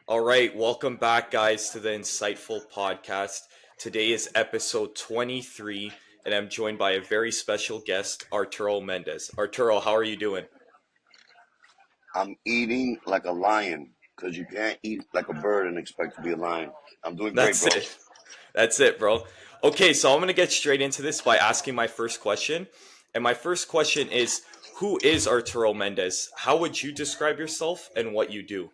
All right, welcome back, guys, to the Insightful Podcast. Today is episode 23, and I'm joined by a very special guest, Arturo Mendez. Arturo, how are you doing? I'm eating like a lion because you can't eat like a bird and expect to be a lion. I'm doing great, That's bro. it. That's it, bro. Okay, so I'm going to get straight into this by asking my first question. And my first question is, who is Arturo Mendez? How would you describe yourself and what you do?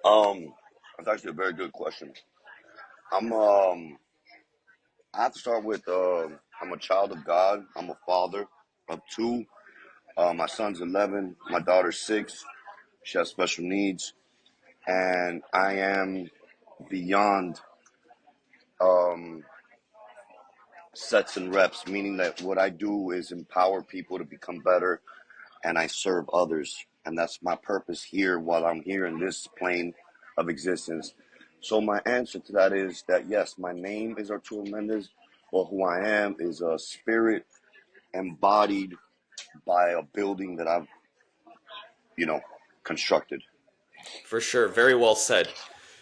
Um, that's actually a very good question. I'm I have to start with I'm a child of God. I'm a father of two. My son's 11. My daughter's 6. She has special needs, and I am beyond um sets and reps, meaning that what I do is empower people to become better and I serve others. And that's my purpose here while I'm here in this plane of existence. So my answer to that is that yes, my name is Arturo Mendez, but who I am is a spirit embodied by a building that I've, you know, constructed. For sure. Very well said.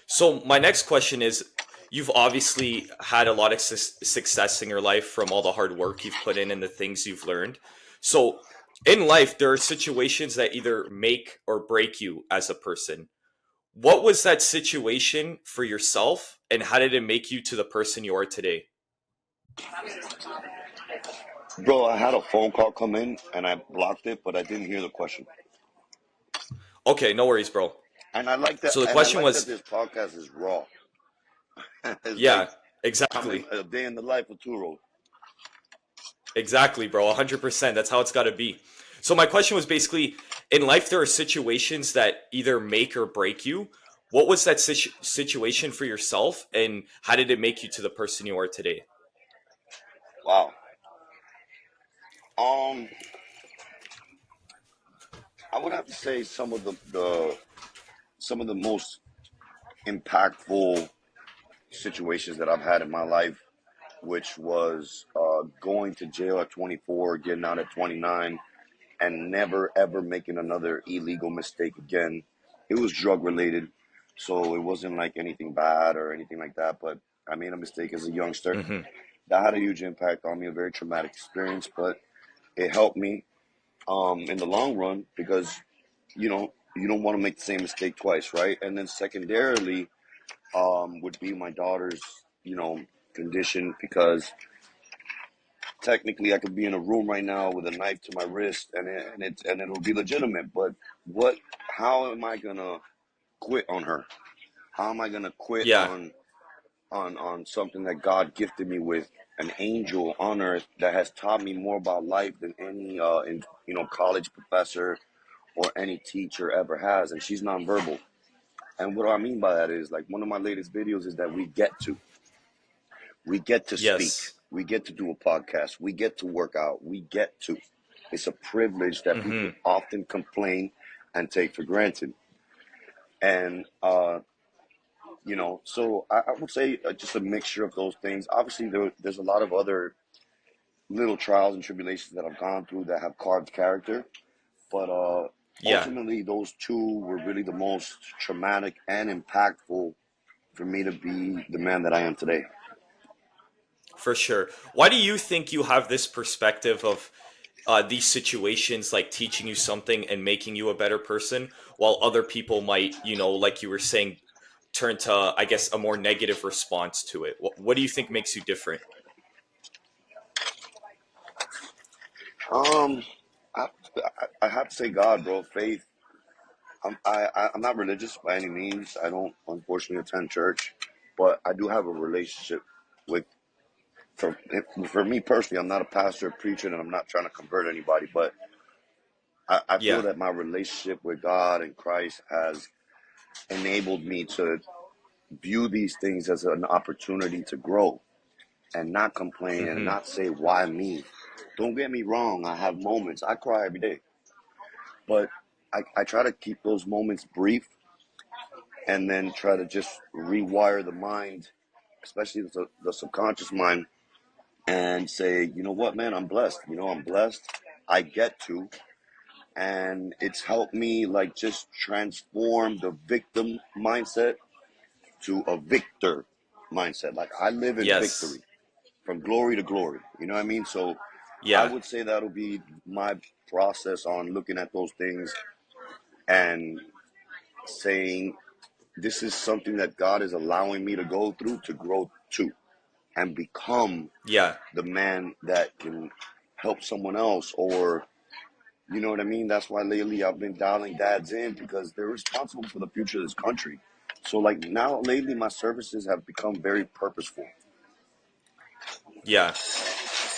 So my next question is, you've obviously had a lot of success in your life from all the hard work you've put in and the things you've learned. So in life, there are situations that either make or break you as a person. What was that situation for yourself, and how did it make you to the person you are today? Bro, I had a phone call come in and I blocked it, but I didn't hear the question. Okay, no worries, bro. And I like that So the and I question like that was, this podcast is raw. It's like yeah, exactly. coming a day in the life of Turo. Exactly, bro. 100%. That's how it's got to be. So my question was basically, in life there are situations that either make or break you. What was that situation for yourself, and how did it make you to the person you are today? Wow. Um, I would have to say some of the most impactful situations that I've had in my life, which was going to jail at 24, getting out at 29, and never ever making another illegal mistake again. It was drug related, so it wasn't like anything bad or anything like that. But I made a mistake as a youngster. Hmm. That had a huge impact on me, a very traumatic experience, but it helped me in the long run because you don't want to make the same mistake twice, right? And then secondarily, would be my daughter's, condition because technically I could be in a room right now with a knife to my wrist and it'll be legitimate. But what? How am I gonna quit on her? How am I gonna quit Yeah. on something that God gifted me with? An angel on earth that has taught me more about life than any college professor or any teacher ever has, and she's nonverbal. And what I mean by that is like one of my latest videos is that we get to speak, Yes. we get to do a podcast, we get to work out, we get to. It's a privilege that people Hmm. often complain and take for granted. And so I would say just a mixture of those things. Obviously, there's a lot of other little trials and tribulations that I've gone through that have carved character, but Yeah, ultimately those two were really the most traumatic and impactful for me to be the man that I am today. for sure. Why do you think you have this perspective of these situations like teaching you something and making you a better person, while other people might, like you were saying, turn to, I guess, a more negative response to it? What do you think makes you different? Um, I, I have to say God, bro. Faith. I'm not religious by any means. I don't unfortunately attend church, but I do have a relationship with. For for me personally, I'm not a pastor, or preacher, and I'm not trying to convert anybody. But I feel Yeah. that my relationship with God and Christ has enabled me to view these things as an opportunity to grow and not complain and Hmm. not say why me. Don't get me wrong. I have moments. I cry every day, but I try to keep those moments brief and then try to just rewire the mind, especially the subconscious mind, and say, you know what, man, I'm blessed. I'm blessed. I get to, and it's helped me like just transform the victim mindset to a victor mindset. Like I live in Yes. victory from glory to glory. You know what I mean? So I Yeah. would say that'll be my process on looking at those things and saying this is something that God is allowing me to go through to grow to and become Yeah. the man that can help someone else, or you know what I mean? That's why lately I've been dialing dads in because they're responsible for the future of this country. So like now lately my services have become very purposeful. Yeah.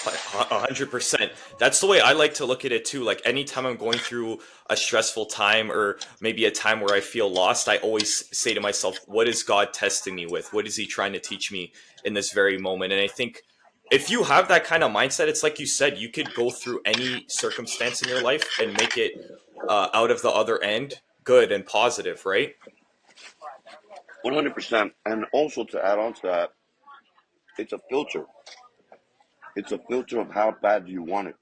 100%. That's the way I like to look at it too. Like anytime I'm going through a stressful time or maybe a time where I feel lost, I always say to myself, what is God testing me with? What is he trying to teach me in this very moment? And I think if you have that kind of mindset, it's like you said, you could go through any circumstance in your life and make it out of the other end good and positive, right? 100%. And also to add on to that, it's a filter. It's a filter of how bad do you want it.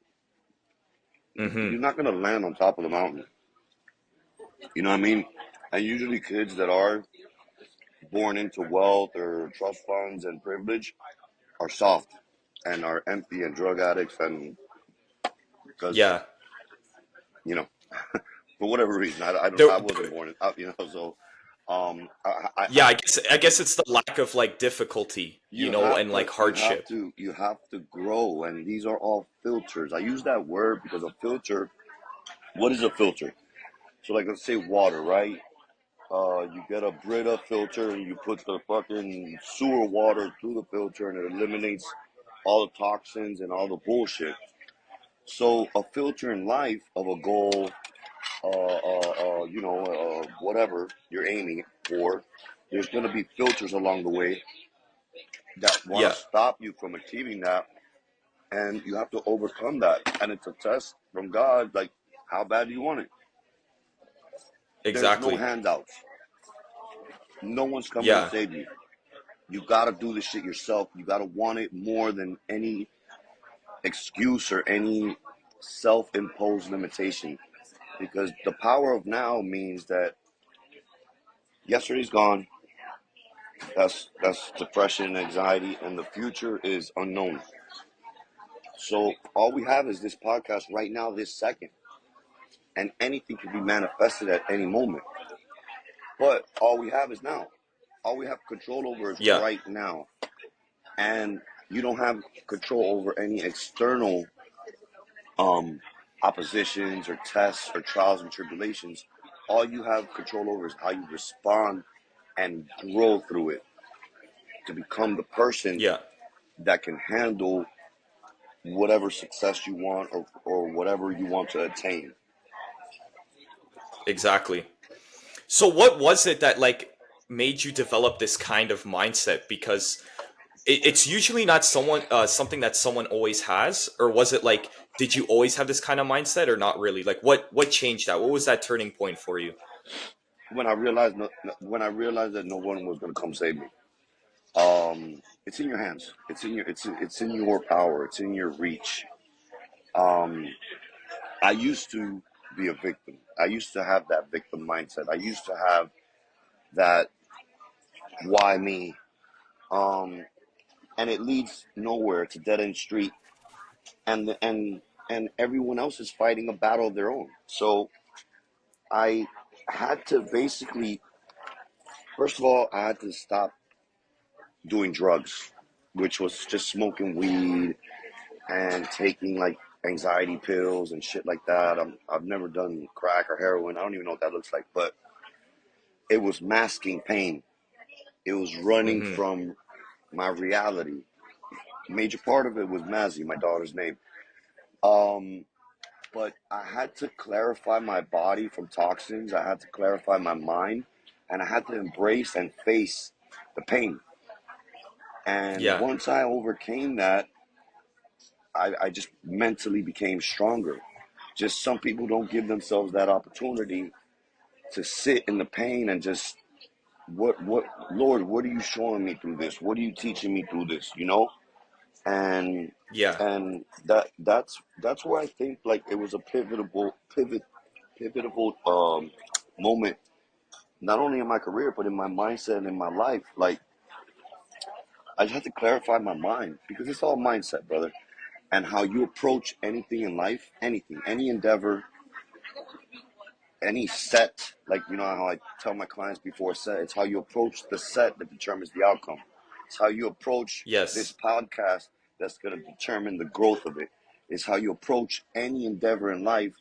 Mm-hmm. You're not going to land on top of the mountain. You know what I mean? And usually kids that are born into wealth or trust funds and privilege are soft and are empty and drug addicts and because, Yeah. you know, for whatever reason, There, I wasn't born in, so yeah, I guess it's the lack of like difficulty, and like hardship. you have to grow, and these are all filters. I use that word because a filter. What is a filter? So, like, let's say water, right? You get a Brita filter and you put the fucking sewer water through the filter, and it eliminates all the toxins and all the bullshit. So, a filter in life of a goal, whatever you're aiming for, there's going to be filters along the way that want to Yeah, stop you from achieving that, and you have to overcome that. And it's a test from God, like how bad do you want it? There's no exactly. handouts. No one's coming to Yeah, save you. You gotta do this shit yourself. You gotta want it more than any excuse or any self-imposed limitation. Because the power of now means that yesterday's gone. That's depression and anxiety, and the future is unknown. So all we have is this podcast right now, this second, and anything can be manifested at any moment. But all we have is now. All we have control over is yeah, right now. And you don't have control over any external um, oppositions or tests or trials and tribulations. All you have control over is how you respond and grow through it to become the person yeah, that can handle whatever success you want, or whatever you want to attain. exactly. So what was it that like made you develop this kind of mindset? Because it's usually not something that someone always has, or was it like did you always have this kind of mindset or not really? Like what changed that? What was that turning point for you? When I realized that no one was going to come save me, it's in your hands. It's in your power. It's in your reach. Um, I used to be a victim. I used to have that victim mindset. I used to have that why me? Um, and it leads nowhere. It's a dead end street, and everyone else is fighting a battle of their own. So I had to basically, first of all, I had to stop doing drugs, which was just smoking weed and taking like anxiety pills and shit like that. I've never done crack or heroin. I don't even know what that looks like, but it was masking pain. It was running Mm-hmm. from my reality. Major part of it was Mazzy, my daughter's name. Um, but I had to clarify my body from toxins. I had to clarify my mind, and I had to embrace and face the pain. And Yeah, once I overcame that, I just mentally became stronger. Just some people don't give themselves that opportunity to sit in the pain and just what Lord, what are you showing me through this? What are you teaching me through this? You know? and Yeah. that's where I think like it was a pivotal moment, not only in my career but in my mindset and in my life. Like I just had to clarify my mind because it's all mindset, brother, and how you approach anything in life, anything, any endeavor, any set. Like you know how I tell my clients before a set, it's how you approach the set that determines the outcome. It's how you approach this Yes. podcast that's going to determine the growth of it. It's how you approach any endeavor in life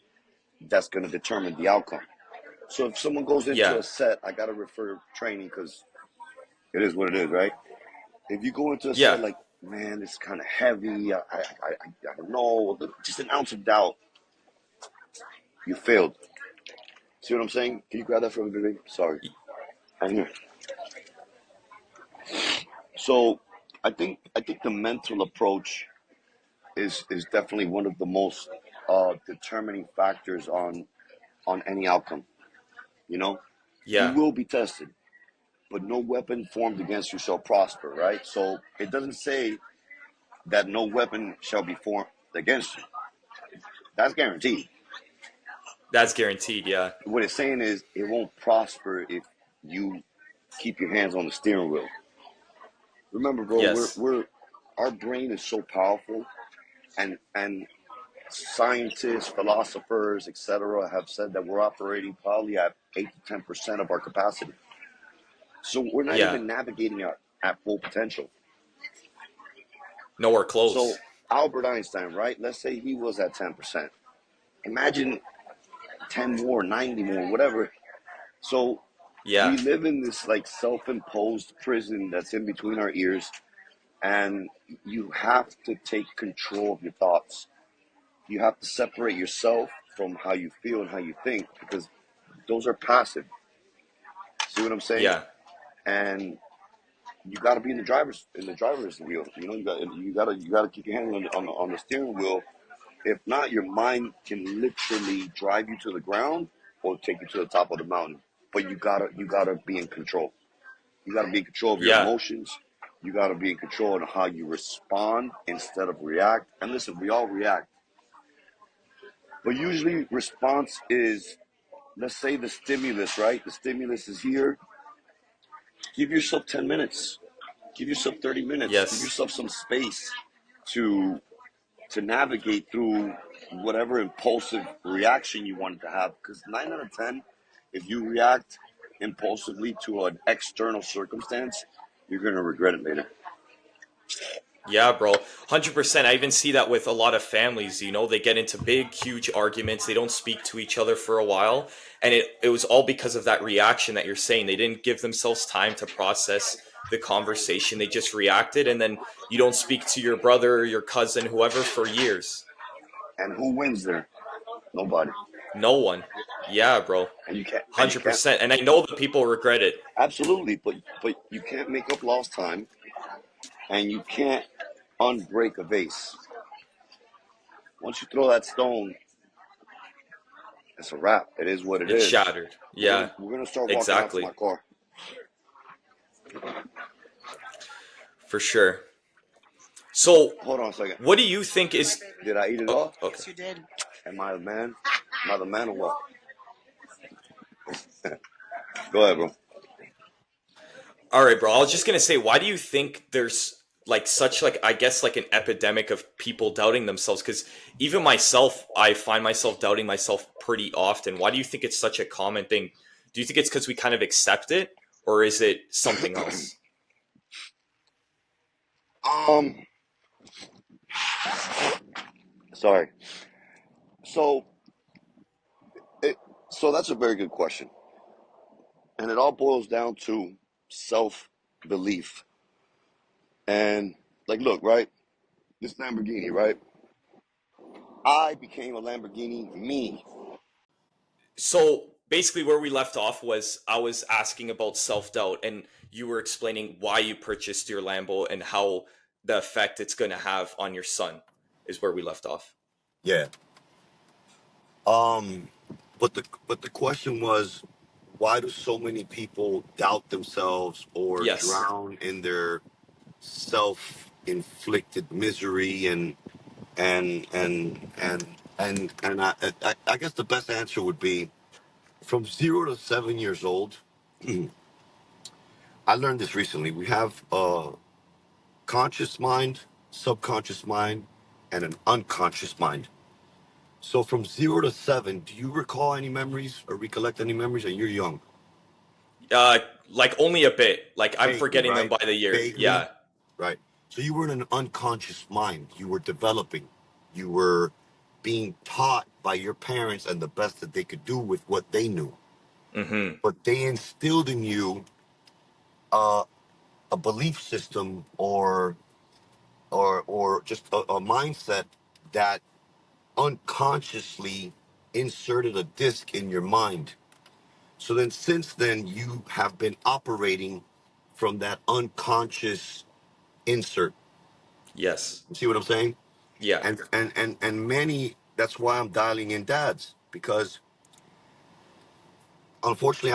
that's going to determine the outcome. So if someone goes into Yeah. a set, I got to refer training because it is what it is, right? If you go into a Yeah. set like, man, it's kind of heavy, I don't know, just an ounce of doubt, you failed. See what I'm saying? Can you grab that for me, baby? Sorry. Y- I'm here. So I think the mental approach is definitely one of the most determining factors on any outcome. You know, you Yeah. will be tested, but no weapon formed against you shall prosper. Right. So it doesn't say that no weapon shall be formed against you. That's guaranteed. That's guaranteed. Yeah. What it's saying is it won't prosper if you keep your hands on the steering wheel. Remember, bro, Yes. we're our brain is so powerful, and scientists, philosophers, etc., have said that we're operating probably at 8 to 10% of our capacity. So we're not Yeah. even navigating at full potential. Nowhere So close. Albert Einstein, right? Let's say he was at 10%. Imagine 10 more, 90 more, whatever. So Yeah. we live in this like self-imposed prison that's in between our ears, and you have to take control of your thoughts. You have to separate yourself from how you feel and how you think because those are passive. See what I'm saying? Yeah. And you got to be in the driver's wheel. You know, you got to keep your hand on the steering wheel. If not, your mind can literally drive you to the ground or take you to the top of the mountain. But you gotta be in control. You gotta be in control of your Yeah. emotions. You gotta be in control of how you respond instead of react. And listen, we all react, but usually response is, let's say the stimulus, right? The stimulus is here. Give yourself 10 minutes. Give yourself 30 minutes. Give Yes. yourself some space to to navigate through whatever impulsive reaction you wanted to have. Because 9 out of 10, if you react impulsively to an external circumstance, you're gonna regret it later. Yeah, bro. 100%. I even see that with a lot of families, they get into big, huge arguments. They don't speak to each other for a while. And it was all because of that reaction that you're saying. They didn't give themselves time to process the conversation. They just reacted. And then you don't speak to your brother or your cousin, whoever, for years. And who wins there? Nobody. No one. Yeah, bro. And you can't 100%. And I know that people regret it. absolutely, but you can't make up lost time, and you can't unbreak a vase. Once you throw that stone, it's a wrap. It is what it It's is. shattered. We're gonna Yeah, we're gonna start walking out to exactly. my car. For sure. So, Hold on a second. what do you think is. Did I eat it Oh, all? okay. Am I the man? Am I the man or what? Go ahead, bro. All right, bro. I was just gonna say, why do you think there's like such like I guess like an epidemic of people doubting themselves? Because even myself, I find myself doubting myself pretty often. Why do you think it's such a common thing? Do you think it's because we kind of accept it, or is it something else? Um, sorry. So it so that's a very good question, and it all boils down to self belief. And like, look, right? This Lamborghini, right? I became a Lamborghini me. So basically, where we left off was I was asking about self doubt, and you were explaining why you purchased your Lambo and how the effect it's going to have on your son is where we left off. Yeah. Um, but the question was, why do so many people doubt themselves or Yes. drown in their self? inflicted misery and I guess the best answer would be from 0 to 7 years old. I learned this recently. We have a conscious mind, subconscious mind, and an unconscious mind. So from 0 to 7, do you recall any memories or recollect any memories? And you're young. Uh, like only a bit. Like I'm Vaguely, forgetting them right? by the year. Vaguely, Yeah. right? So you were in an unconscious mind. You were developing. You were being taught by your parents and the best that they could do with what they knew. Mm-hmm. But they instilled in you uh, a belief system or just a mindset that unconsciously inserted a disc in your mind. So then, since then, you have been operating from that unconscious insert. Yes. You see what I'm saying? Yeah. And many. That's why I'm dialing in dads, because unfortunately,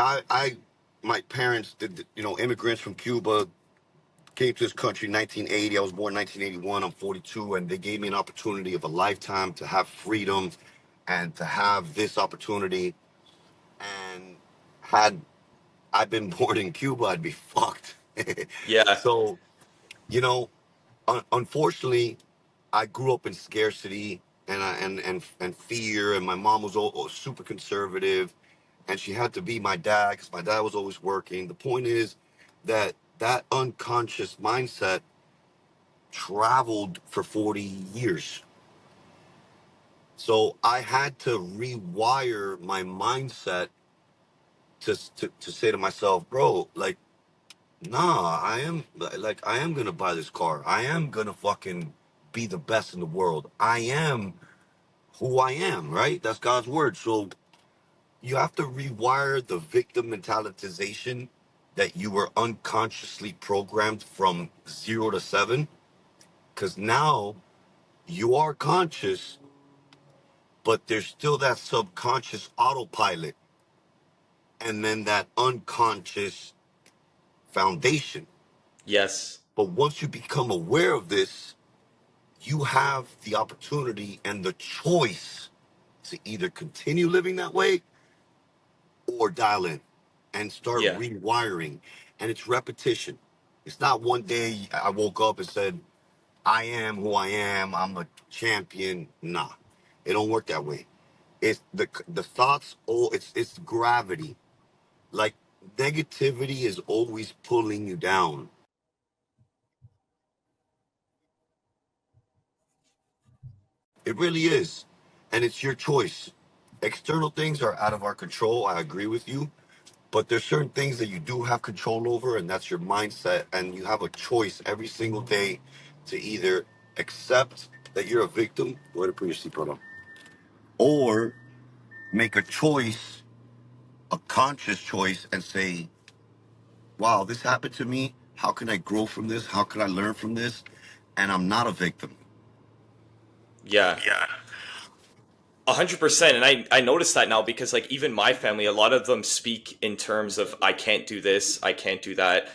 my parents did, immigrants from Cuba came to this country in 1980. I was born in 1981. I'm 42, and they gave me an opportunity of a lifetime to have freedom and to have this opportunity. And had I been born in Cuba, I'd be fucked. Yeah. So, you know, unfortunately, I grew up in scarcity and fear, and my mom was super conservative, and she had to be my dad because my dad was always working. The point is that unconscious mindset traveled for 40 years. So I had to rewire my mindset to say to myself, bro, like, nah, I am gonna buy this car. I am gonna fucking be the best in the world. I am who I am, right? That's God's word. So you have to rewire the victim mentalitization that you were unconsciously programmed from 0 to 7. Because now you are conscious, but there's still that subconscious autopilot and then that unconscious foundation. Yes. But once you become aware of this, you have the opportunity and the choice to either continue living that way or dial in and start Yeah. rewiring. And it's repetition. It's not one day I woke up and said, I am who I am, I'm a champion. Nah, it don't work that way. It's the thoughts, oh, it's gravity. Like negativity is always pulling you down. It really is. And it's your choice. External things are out of our control. I agree with you. But there's certain things that you do have control over, and that's your mindset. And you have a choice every single day to either accept that you're a victim, or to put your seatbelt on, or make a choice, a conscious choice, and say, wow, this happened to me. How can I grow from this? How can I learn from this? And I'm not a victim. Yeah. 100%. And I noticed that now because like even my family, a lot of them speak in terms of I can't do this, I can't do that,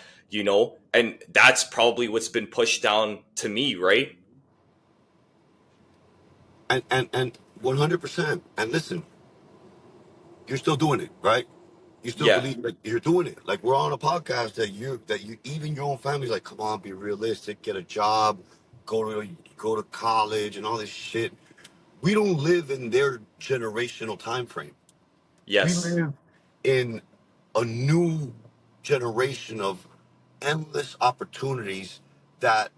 and that's probably what's been pushed down to me, right? And 100%. And listen, you're still doing it, right? You still Yeah. believe like you're doing it. Like we're on a podcast that you even your own family's like, come on, be realistic, get a job, go to college and all this shit. We don't live in their generational time frame. We Yes. live in a new generation of endless opportunities that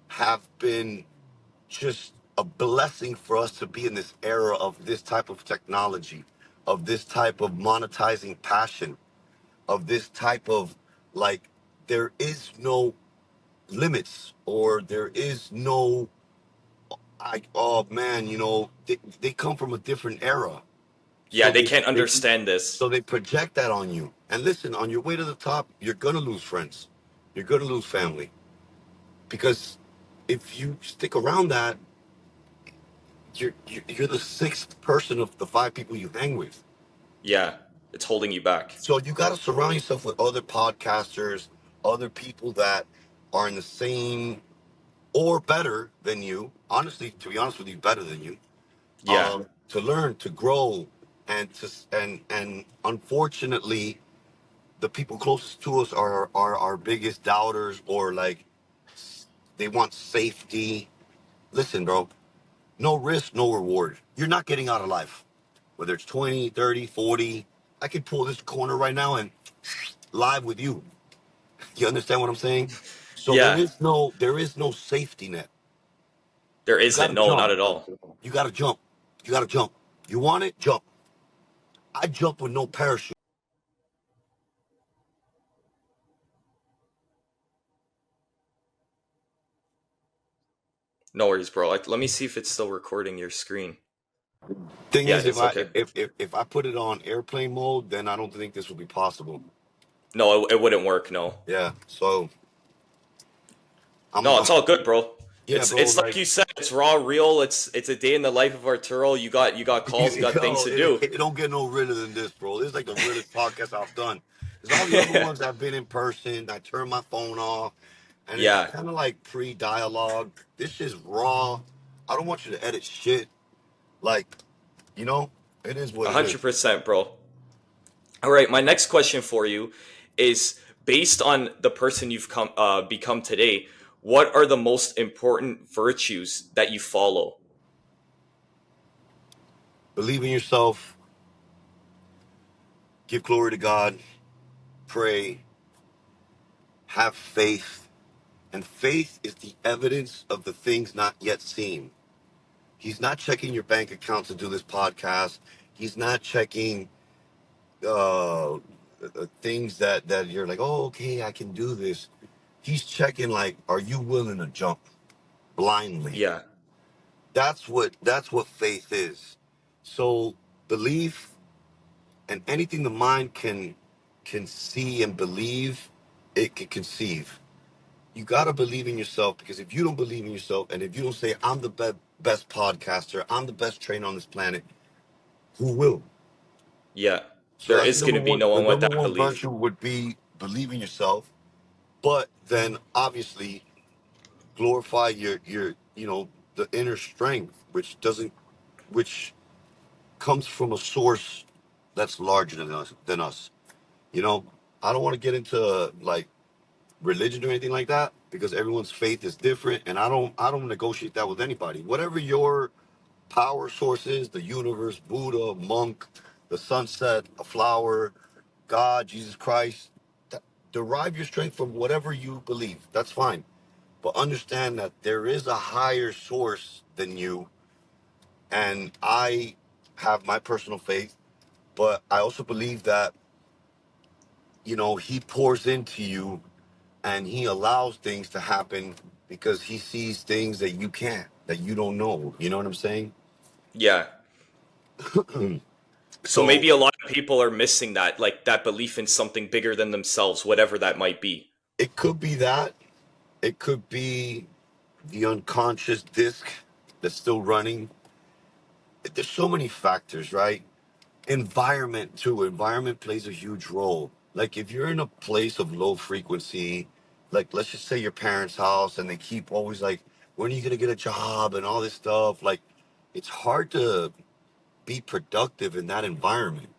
have been just a blessing for us to be in this era of this type of technology, of this type of monetizing passion, of this type of like, there is no limits or there is no, oh man, they come from a different era. Yeah, So they they, can't they, understand this. so they project that on you. And listen, on your way to the top, you're going to lose friends. You're going to lose family because if you stick around that, you're the sixth person of the five people you hang with. Yeah, it's holding you back. So you got to surround yourself with other podcasters, other people that are in the same or better than you. Honestly, to be honest with you, better than you. Yeah. To learn, to grow, and unfortunately, the people closest to us are our biggest doubters, or like they want safety. Listen, bro, no risk, no reward. You're not getting out of life. Whether it's 20, 30, 40, I could pull this corner right now and live with you. You understand what I'm saying? So Yeah. there is no safety net. There You isn't. gotta No, not jump. at all. You gotta jump. You gotta jump. You want it? Jump. I jump with no parachute. No worries, bro. Let me see if it's still recording your screen. Thing Yeah, is, it is. Okay. if I put it on airplane mode, then I don't think this would be possible. No, it wouldn't work. No. Yeah. So I'm No, it's all good, bro. yeah, It's bro. it's like Like you said. It's raw, real. It's a day in the life of Arturo. You got calls. You got things yo, to do. it don't get no realer than this, bro. This is like the realest podcast I've done. Because all the other ones I've been in person, I turn my phone off, and it's Yeah, kind of like pre-dialogue. This is raw. I don't want you to edit shit. Like, you know, it is what a it hundred is. percent, bro. All right, my next question for you is based on the person you've become today. What are the most important virtues that you follow? Believe in yourself. Give glory to God. Pray. Have faith. And faith is the evidence of the things not yet seen. He's not checking your bank account to do this podcast. He's not checking things that you're like, oh, okay, I can do this. He's checking like, are you willing to jump blindly? Yeah, That's what faith is. So belief and anything the mind can see and believe, it can conceive. You gotta believe in yourself, because if you don't believe in yourself, and if you don't say I'm the best podcaster, I'm the best trainer on this planet, who will? yeah. So There that's is going to be no the one with number that one belief. virtue would be believe in yourself, but then obviously glorify your the inner strength, which comes from a source that's larger than us. You know, I don't want to get into like religion or anything like that, because everyone's faith is different, and I don't negotiate that with anybody. Whatever your power sources, the universe, Buddha, monk, the sunset, a flower, God, Jesus Christ. Derive your strength from whatever you believe. That's fine. But understand that there is a higher source than you. And I have my personal faith, but I also believe that, He pours into you and He allows things to happen because He sees things that you can't, that you don't know. You know what I'm saying? Yeah. So So maybe a lot of people are missing that, like that belief in something bigger than themselves, whatever that might be. it could be that. It could be the unconscious disc that's still running. There's so many factors, right? Environment too. Environment plays a huge role. Like if you're in a place of low frequency, like let's just say your parents' house, and they keep always like, when are you gonna get a job and all this stuff? Like, it's hard to be productive in that environment.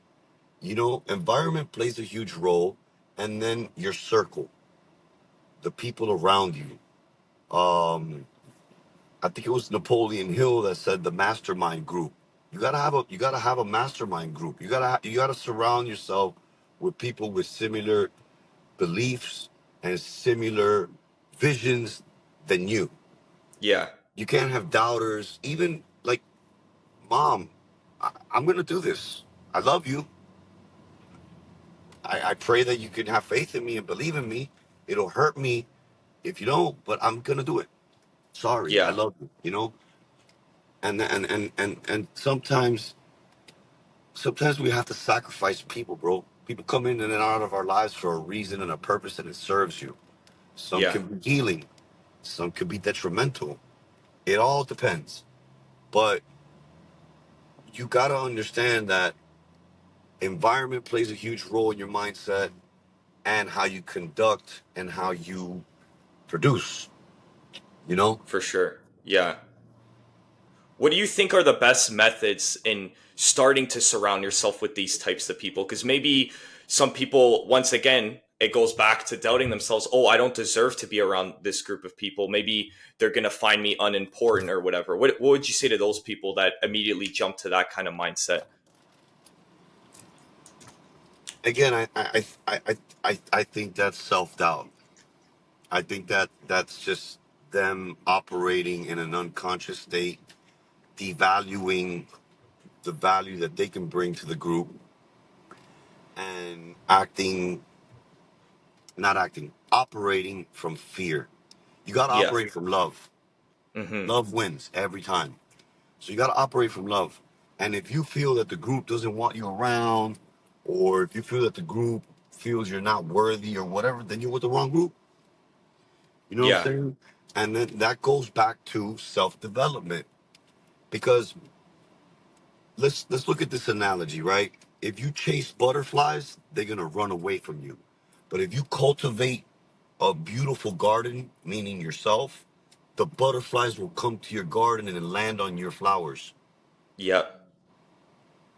Environment plays a huge role, and then your circle, the people around you. I think it was Napoleon Hill that said the mastermind group. You gotta have a mastermind group. You gotta surround yourself with people with similar beliefs and similar visions than you. Yeah. You can't have doubters. Even like, Mom, I'm gonna do this. I love you. I pray that you can have faith in me and believe in me. It'll hurt me if you don't, but I'm gonna do it. Sorry, I Yeah. love you. And sometimes we have to sacrifice people, bro. People come in and out of our lives for a reason and a purpose, and it serves you. Some Yeah. can be healing, some could be detrimental. It all depends. But you got to understand that environment plays a huge role in your mindset and how you conduct and how you produce. You know? For sure. Yeah. What do you think are the best methods in starting to surround yourself with these types of people? Because maybe some people, once again, it goes back to doubting themselves. Oh, I don't deserve to be around this group of people. Maybe they're going to find me unimportant or whatever. What would you say to those people that immediately jump to that kind of mindset? Again, I think that's self doubt. I think that that's just them operating in an unconscious state, devaluing the value that they can bring to the group, and operating from fear. You got to Yeah. operate from love. Hmm. Love wins every time. So you got to operate from love. And if you feel that the group doesn't want you around, or if you feel that the group feels you're not worthy or whatever, then you're with the wrong group. You know what I'm Yeah. saying? And then that goes back to self-development. Because let's look at this analogy, right? If you chase butterflies, they're gonna run away from you. But if you cultivate a beautiful garden, meaning yourself, the butterflies will come to your garden and land on your flowers. Yeah.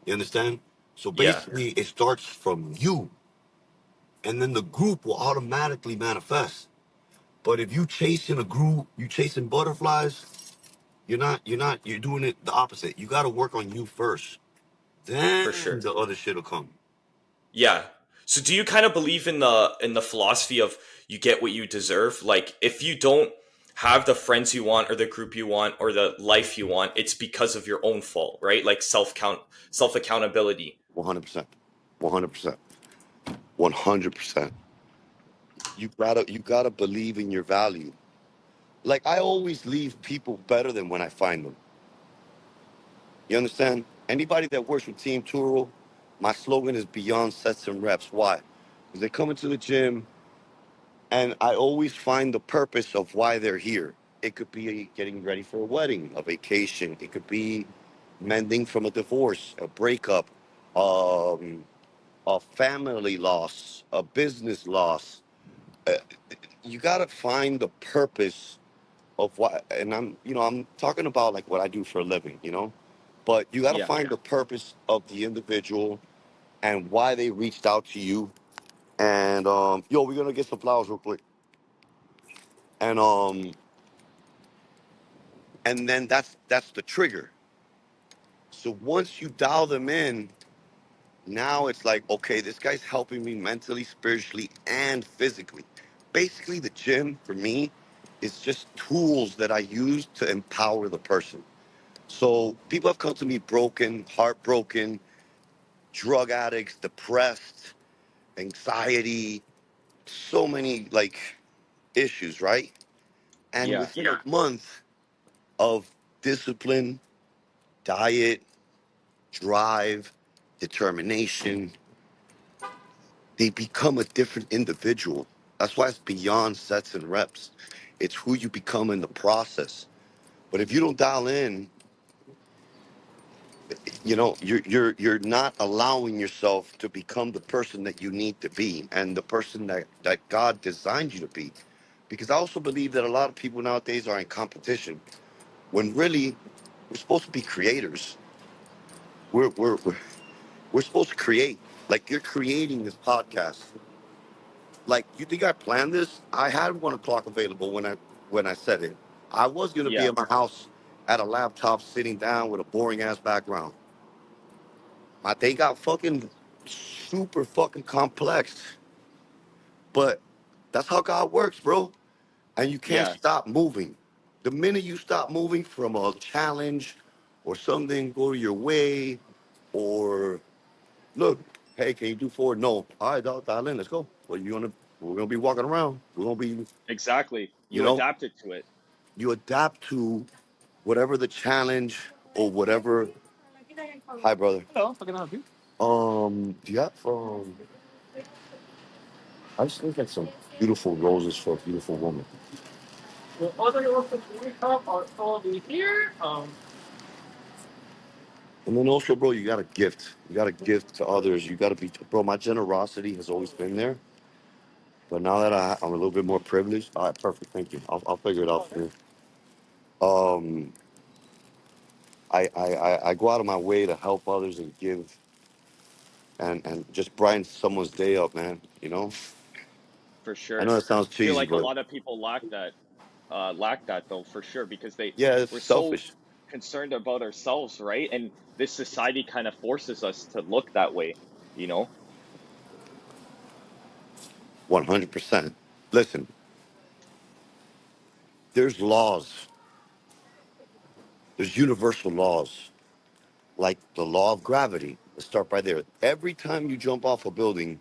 You understand? So Yeah. basically, it starts from you, and then the group will automatically manifest. But if you chasing a group, you chasing butterflies, you're doing it the opposite. You got to work on you first. For Then sure. the other shit will come. Yeah. So do you kind of believe in the philosophy of you get what you deserve? Like if you don't have the friends you want or the group you want or the life you want, it's because of your own fault, right? Like self accountability. 100%. 100%. 100%. You gotta believe in your value. Like I always leave people better than when I find them. You understand? Anybody that works with Team Turo, my slogan is beyond sets and reps. Why? Because they come into the gym and I always find the purpose of why they're here. It could be getting ready for a wedding, a vacation. It could be mending from a divorce, a breakup, um, a family loss, a business loss. Uh, you got to find the purpose of what, and I'm talking about like what I do for a living, but you got to Yeah. find the purpose of the individual and why they reached out to you. And yo, we're gonna get some flowers real quick. And and then that's the trigger. So once you dial them in, now it's like, okay, this guy's helping me mentally, spiritually, and physically. Basically, the gym for me is just tools that I use to empower the person. So people have come to me broken, heartbroken, drug addicts, depressed, anxiety, so many like issues, right? And Yeah. within a month of discipline, diet, drive, determination, they become a different individual. That's why it's beyond sets and reps. It's who you become in the process. But if you don't dial in, you're not allowing yourself to become the person that you need to be and the person that God designed you to be. Because I also believe that a lot of people nowadays are in competition when really we're supposed to be creators. We're we're supposed to create. Like you're creating this podcast. Like you think I planned this? I had 1 o'clock available when I said it. I was gonna be Yeah. at my house at a laptop sitting down with a boring ass background. My day got fucking super fucking complex. But that's how God works, bro. And you can't Yeah. stop moving. The minute you stop moving from a challenge or something go your way, or look, hey, can you do forward? No. All right, dog, dial in. Let's go. We're gonna be walking around. We're gonna be, Exactly. you You know, adapted to it. you adapt to whatever the challenge or whatever. Hi, brother. Hello, how can I help you? Do you have I just think like some beautiful roses for a beautiful woman. The other orphans we have are probably here. And then also, bro, you got to gift. You got to gift to others. You got to be, bro. My generosity has always been there, but now that I'm a little bit more privileged, all right, perfect. Thank you. I'll figure it out for you. Um, I go out of my way to help others and give and just brighten someone's day up, man. You know, For I sure. know that sounds I feel cheesy, like a but lot of people lack that though, for sure, because yeah, it's we're so selfish. concerned about ourselves, right? And this society kind of forces us to look that way, you know? 100%. Listen, there's laws. There's universal laws, like the law of gravity. Let's start right there. Every time you jump off a building,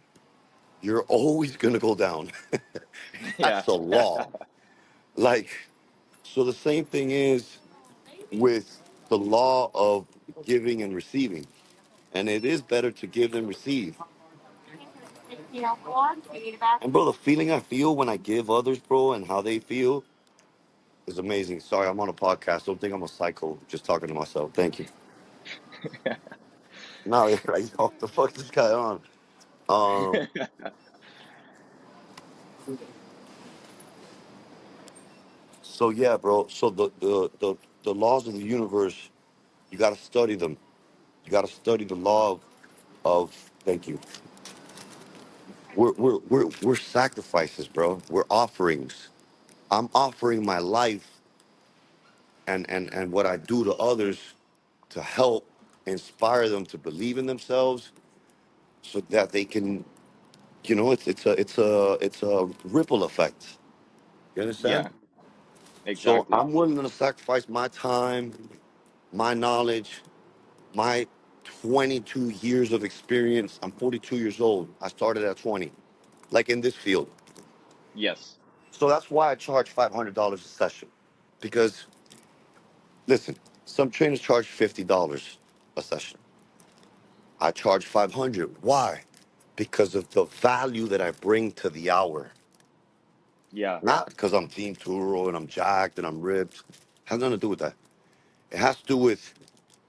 you're always gonna go down. Yeah. That's a law. Like, so the same thing is with the law of giving and receiving. And it is better to give than receive. And bro, the feeling I feel when I give others, bro, and how they feel is amazing. Sorry, I'm on a podcast. Don't think I'm a psycho, just talking to myself. Thank you. No, yeah, like, what the fuck is this guy on? Um, so yeah, bro. So the laws of the universe, you gotta study them. You gotta study the law of thank you. We're sacrifices, bro. We're offerings. I'm offering my life and what I do to others to help inspire them to believe in themselves so that they can, you know, it's a ripple effect. You understand? Yeah, So exactly. I'm willing to sacrifice my time, my knowledge, my 22 years of experience. I'm 42 years old. I started at 20, like in this field. Yes. So that's why I charge $500 a session. Because listen, some trainers charge $50 a session. I charge 500. Why? Because of the value that I bring to the hour. Yeah. Not because I'm TeamTuro and I'm jacked and I'm ripped. Has nothing to do with that. It has to do with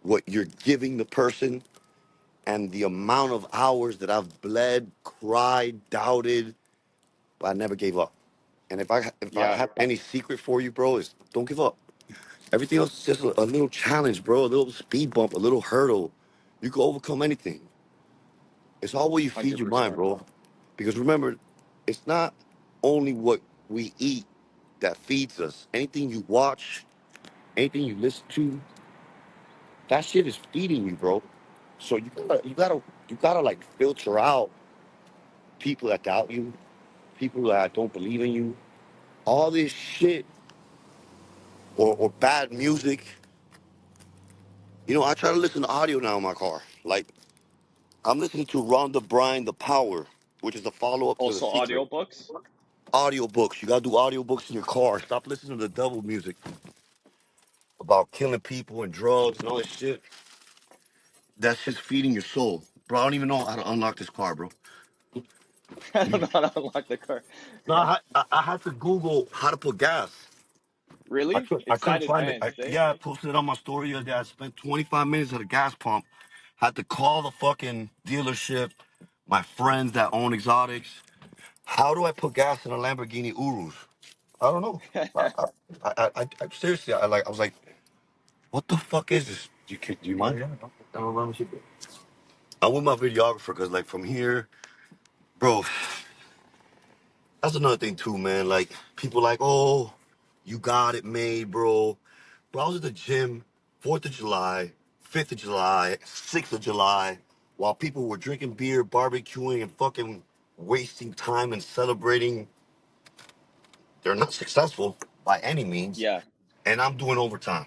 what you're giving the person and the amount of hours that I've bled, cried, doubted, but I never gave up. And if I Yeah. have any secret for you, bro, is don't give up. Everything else is just a little challenge, bro, a little speed bump, a little hurdle. You can overcome anything. It's all what you feed your mind, 100%. bro. Because remember, it's not only what we eat that feeds us. Anything you watch, anything you listen to, that shit is feeding you, bro. So you gotta like filter out people that doubt you, people that don't believe in you, all this shit or bad music. You know, I try to listen to audio now in my car. Like I'm listening to Rhonda Bryan, The Power, which is the follow-up to The Also Secret. audiobooks? Audiobooks. You gotta do audiobooks in your car. Stop listening to the devil music about killing people and drugs and all that shit. That's just feeding your soul. Bro, I don't even know how to unlock this car, bro. I don't know how to unlock the car. No, I had to Google how to put gas. Really? I It's couldn't that find it. advanced, eh? Yeah, I posted it on my story the other day. I spent 25 minutes at a gas pump. Had to call the fucking dealership, my friends that own exotics. How do I put gas in a Lamborghini Urus? I don't know. I seriously, I was like, what the fuck is this? Do you mind? Yeah, don't run with you. I'm with my videographer because, like, from here, bro, that's another thing too, man. Like, people like, oh, you got it made, bro. Bro, I was at the gym 4th of July, 5th of July, 6th of July, while people were drinking beer, barbecuing, and fucking wasting time and celebrating. They're not successful by any means. Yeah. And I'm doing overtime,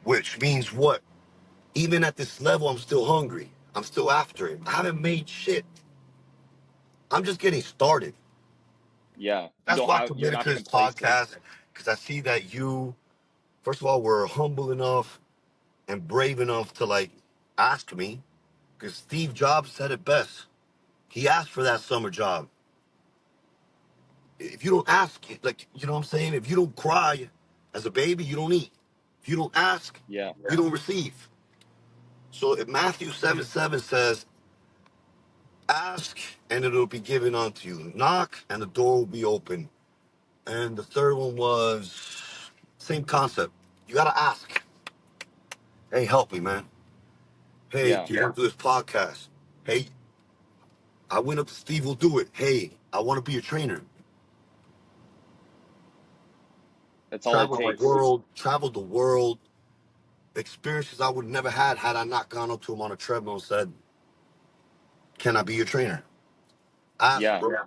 which means what? Even at this level, I'm still hungry. I'm still after it. I haven't made shit. I'm just getting started. Yeah. That's why I You're committed to not this complacent. podcast because I see that you, first of all, were humble enough and brave enough to like ask me because Steve Jobs said it best. He asked for that summer job. If you don't ask, like, you know what I'm saying? If you don't cry as a baby, you don't eat. If you don't ask, Yeah. you don't receive. So if Matthew 7:7 says, ask and it'll be given unto you, knock and the door will be open. And the third one was same concept. You gotta ask. Hey, help me, man. Hey, Yeah. do you want to do this podcast? Hey, I went up to Steve. Will do it. Hey, I want to be your trainer. That's all it Travel the takes. world. Travel the world. Experiences I would have never had I not gone up to him on a treadmill and said, "Can I be your trainer?" Ask, Yeah. bro. Yeah.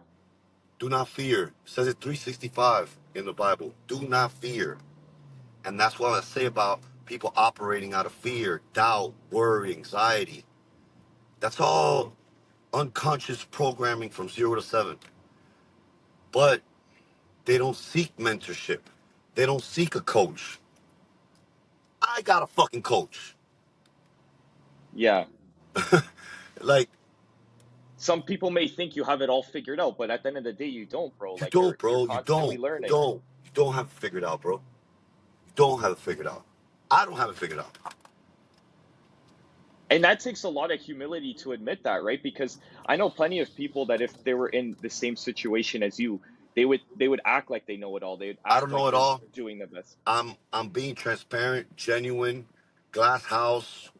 Do not fear. It says it 365 in the Bible. Do not fear. And that's what I say about people operating out of fear, doubt, worry, anxiety. That's all unconscious programming from 0 to 7. But they don't seek mentorship. They don't seek a coach. I got a fucking coach. Yeah. Like, Some people may think you have it all figured out, but at the end of the day, you don't, bro. you Like don't, you're bro. You constantly don't. You learning. don't. You don't have it figured out, bro. You don't have it figured out. I don't have it figured out. And that takes a lot of humility to admit that, right? Because I know plenty of people that if they were in the same situation as you, they would act like they know it all. They would I don't act know like it they're all. doing the best. I'm being transparent, genuine, glass house,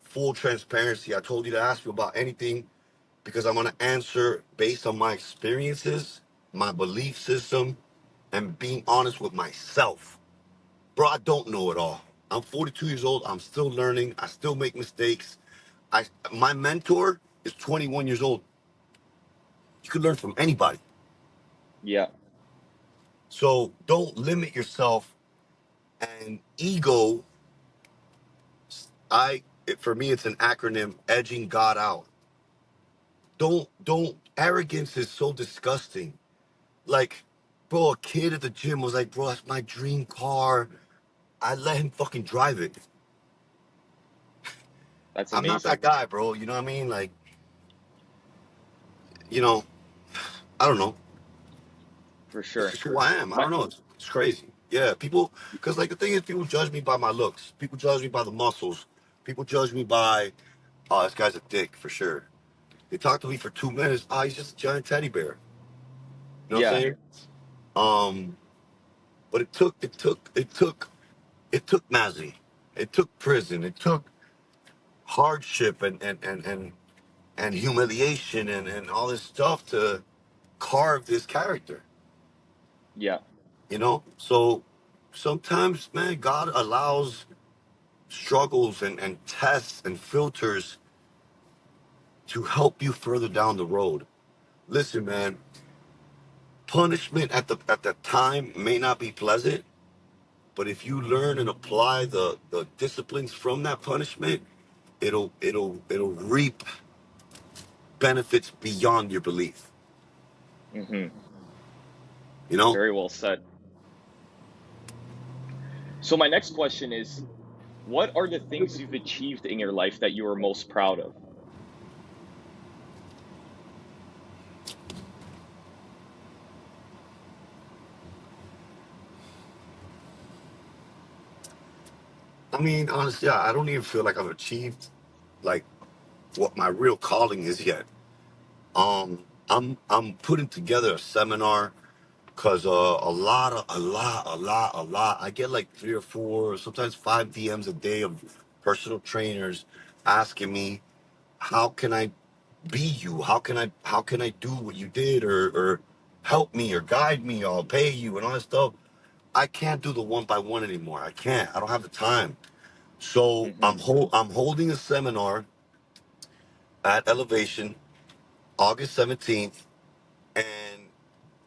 full transparency. I told you to ask me about anything because I'm gonna answer based on my experiences, my belief system, and being honest with myself. Bro, I don't know it all. I'm 42 years old. I'm still learning. I still make mistakes. My mentor is 21 years old. You can learn from anybody. Yeah. So don't limit yourself. And ego, for me, it's an acronym: edging God out. Don't. Arrogance is so disgusting. Like, bro, a kid at the gym was like, bro, that's my dream car. I let him fucking drive it. That's I'm not amazing. that guy, bro. You know what I mean? Like, you know, I don't know. For It's sure. just who I am. I My don't know. It's crazy. Yeah, people, because like the thing is, people judge me by my looks. People judge me by the muscles. People judge me by, oh, this guy's a dick for sure. They talk to me for 2 minutes. Oh, he's just a giant teddy bear. You know what I'm Yeah. saying? But it took Nazi. It took prison. It took hardship and humiliation and all this stuff to carve this character. Yeah. So sometimes, man, God allows struggles and tests and filters to help you further down the road. Listen, man, punishment at the time may not be pleasant, but if you learn and apply the disciplines from that punishment, it'll reap benefits beyond your belief. Mhm. You know? Very well said. So my next question is, what are the things you've achieved in your life that you are most proud of? I mean, honestly, I don't even feel like I've achieved like what my real calling is yet. I'm putting together a seminar because a lot. I get like 3 or 4, sometimes 5 DMs a day of personal trainers asking me, how can I be you? How can I do what you did, or help me or guide me, or I'll pay you and all that stuff. I can't do the one by one anymore. I can't. I don't have the time. So Mhm. I'm holding a seminar at Elevation August 17th, and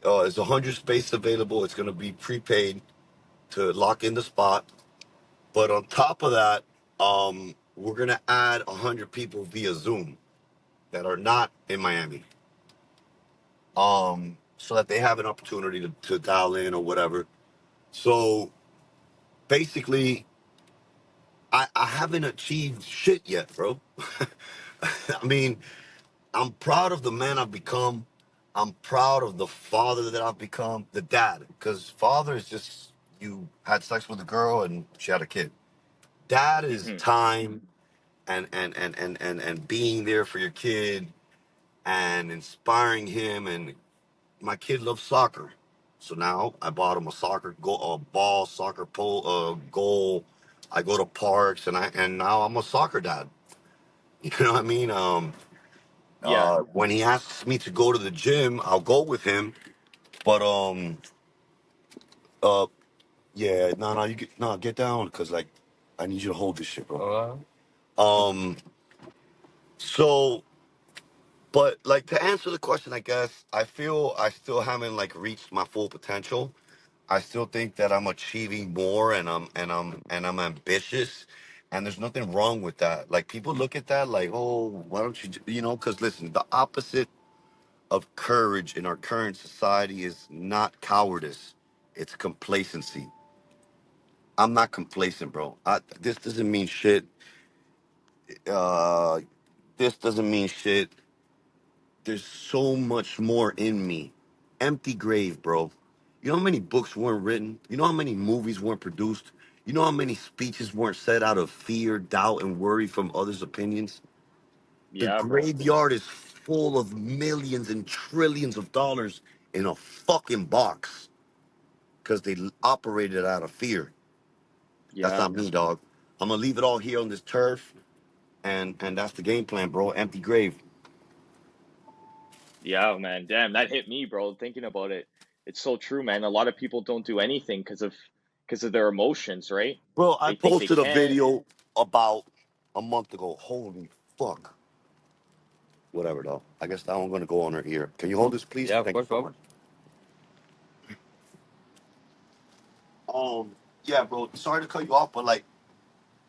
there's 100 space available. It's going to be prepaid to lock in the spot. But on top of that, we're going to add 100 people via Zoom that are not in Miami, so that they have an opportunity to dial in or whatever. So basically, I haven't achieved shit yet, bro. I mean, I'm proud of the man I've become. I'm proud of the father that I've become, the dad, because father is just, you had sex with a girl and she had a kid. Dad is Mhm. time and being there for your kid and inspiring him. And my kid loves soccer. So now I bought him a ball, soccer pole, goal. I go to parks, and now I'm a soccer dad. You know what I mean? Yeah. When he asks me to go to the gym, I'll go with him. But uh, yeah, no, get down, cause like I need you to hold this shit, bro. So, but like to answer the question, I guess I feel I still haven't like reached my full potential. I still think that I'm achieving more, and I'm ambitious, and there's nothing wrong with that. Like people look at that like, oh, why don't you know? Because listen, the opposite of courage in our current society is not cowardice; it's complacency. I'm not complacent, bro. This doesn't mean shit. Uh, this doesn't mean shit. There's so much more in me. Empty grave, bro. You know how many books weren't written? You know how many movies weren't produced? You know how many speeches weren't said out of fear, doubt, and worry from others' opinions? The Yeah, bro. graveyard is full of millions and trillions of dollars in a fucking box because they operated out of fear. That's Yeah. not me, dog. I'm gonna leave it all here on this turf, and that's the game plan, bro. Empty grave. Yeah, man. Damn, that hit me, bro. Thinking about it. It's so true, man. A lot of people don't do anything because of their emotions, right? Bro, I They think they posted a can't. video about a month ago. Holy fuck. Whatever, though. I guess that one's gonna go on her ear. Can you hold this, please? Yeah, of Thank you course, so bro. much. Yeah, bro. Sorry to cut you off, but like,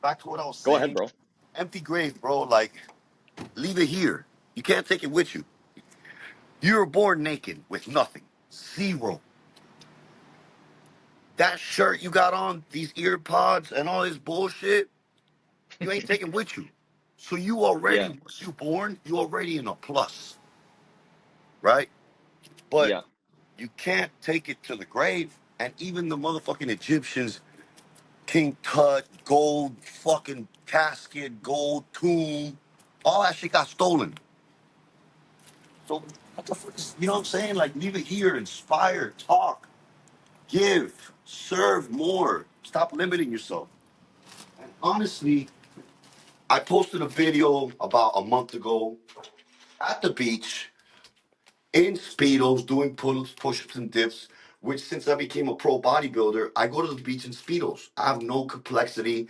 back to what I was Go ahead, saying. bro. Empty grave, bro. Like, leave it here. You can't take it with you. You were born naked with nothing. Zero. That shirt you got on, these ear pods, and all this bullshit, you ain't taking with you. So you already, Yeah. once you born, you already in a plus, right? But Yeah. you can't take it to the grave. And even the motherfucking Egyptians, King Tut, gold fucking casket, gold tomb, all that shit got stolen. So what the fuck is, you know what I'm saying? Like leave it here, inspire, talk, give, serve more. Stop limiting yourself. And honestly, I posted a video about a month ago at the beach in Speedos doing pull-ups, push-ups, and dips, which since I became a pro bodybuilder, I go to the beach in Speedos. I have no complexity.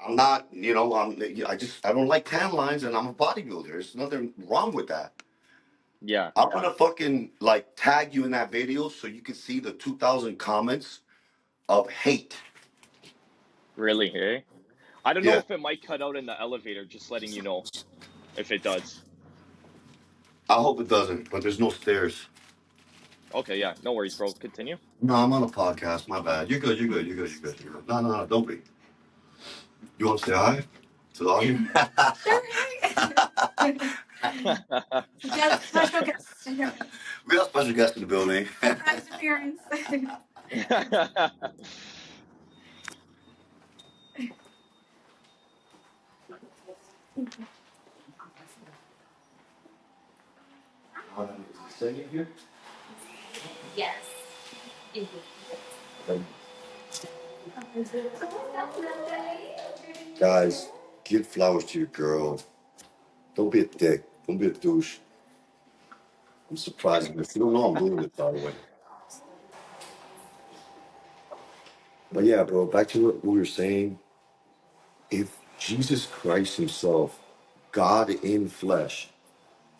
I'm not, I don't like tan lines and I'm a bodybuilder. There's nothing wrong with that. Yeah. I'm gonna fucking like tag you in that video so you can see the 2,000 comments of hate. Really, eh? I don't know Yeah. if it might cut out in the elevator, just letting you know if it does. I hope it doesn't, but there's no stairs. Okay, yeah. No worries, bro. Continue. No, I'm on a podcast. My bad. You're good. You're good. You're good. You're good. You're good. No, no, no. Don't be. You want to say hi to the audience? We got special guests. We got special guests in the building. Surprise appearance. Is it singing here? Yes. Guys, give flowers to your girl. Don't be a dick. Don't be a douche. I'm surprising. If you don't know, I'm doing it, by the way. But yeah, bro, back to what we were saying. If Jesus Christ himself, God in flesh.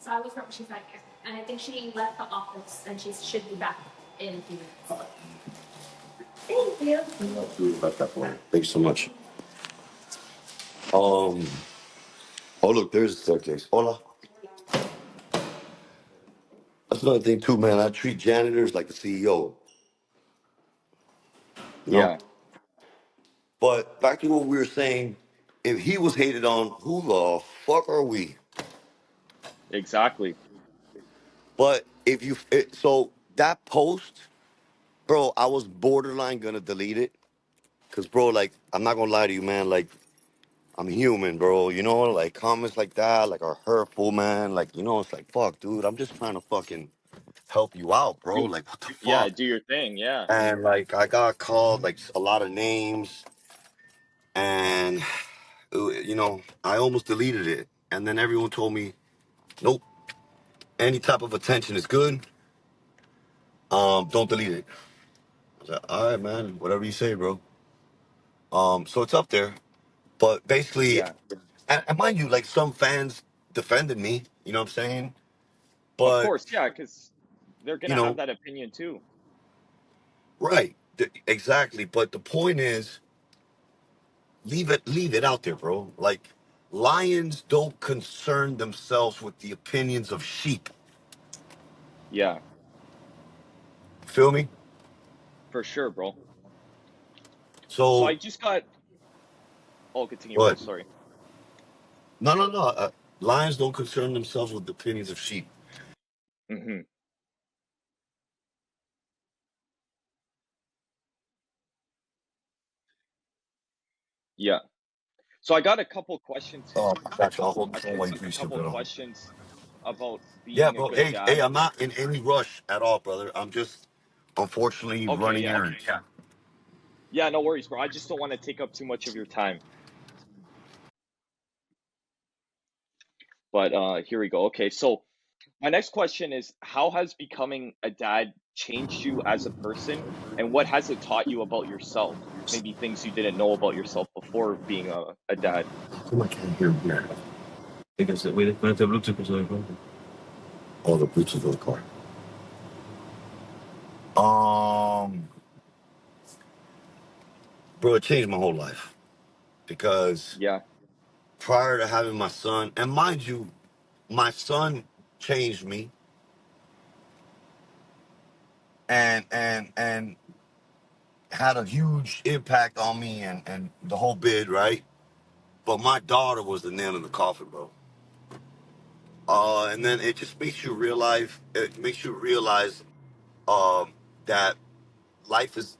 So I was wrong. She's not here. And I think she left the office and she should be back in a few minutes. Thank you. About that point. Thanks so much. Um, oh look, there's the staircase. Hola. That's another thing too, man. I treat janitors like the CEO, you know? Yeah, But back to what we were saying, if he was hated on, who the fuck are we? exactly. But if you, so that post, bro, I was borderline gonna delete it. Cause bro, like, I'm not gonna lie to you, man. Like, I'm human, bro. You know, like comments like that, like are hurtful, man. Like, it's like, fuck, dude. I'm just trying to fucking help you out, bro. Do Like, what the yeah, fuck? do your thing. Yeah. And like, I got called like a lot of names, and I almost deleted it. And then everyone told me, nope, any type of attention is good. Don't delete it. I was like, all right, man, whatever you say, bro. So it's up there. But basically, Yeah. and mind you, like some fans defended me, you know what I'm saying? Of But, course, yeah, because they're you gonna have know, that opinion too. right, exactly. But the point is, leave it out there, bro. Like, lions don't concern themselves with the opinions of sheep. Yeah, Feel me? for sure, bro. So So, I just got. Oh, continue, bro. what? Sorry. No, no, no. Lions don't concern themselves with the opinions of sheep. Hmm. Yeah. So I got a couple questions. Oh, gotcha. I'll hold the I phone got while you a finish your couple bit. questions about Yeah, being a bro. good Hey, dad. I'm not in any rush at all, brother. I'm just unfortunately Okay, running yeah. errands. Yeah. Yeah, no worries, bro. I just don't want to take up too much of your time. But here we go. Okay, so my next question is, how has becoming a dad changed you as a person, and what has it taught you about yourself? Maybe things you didn't know about yourself before being a dad. Come on, I can't hear you. Because we conecta Bluetooth, pues, oh, the Bluetooth of the car. Um, Bro, it changed my whole life because Yeah, prior to having my son, and mind you, my son changed me and had a huge impact on me and the whole bid, right? But my daughter was the nail in the coffin, bro. And then it just makes you realize um that life is